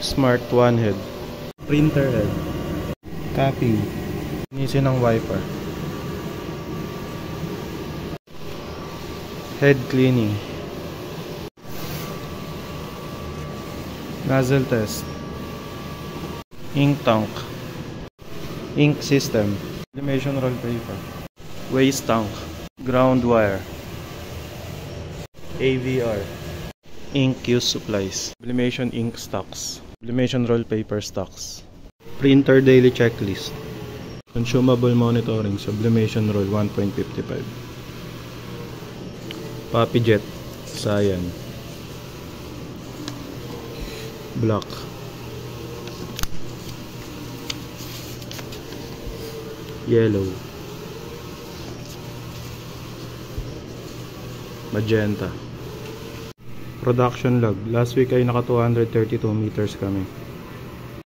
Smart one head. Printer head. Capping. Linisin ng wiper. Head cleaning. Nozzle test. Ink tank. Ink system. Sublimation roll paper. Waste tank. Ground wire. AVR. Ink use supplies. Sublimation ink stocks. Sublimation roll paper stocks. Printer daily checklist. Consumable monitoring. Sublimation roll 1.55. PapiJet. Cyan. Black. Yellow. Magenta. Production log. Last week ay naka 232 meters kami.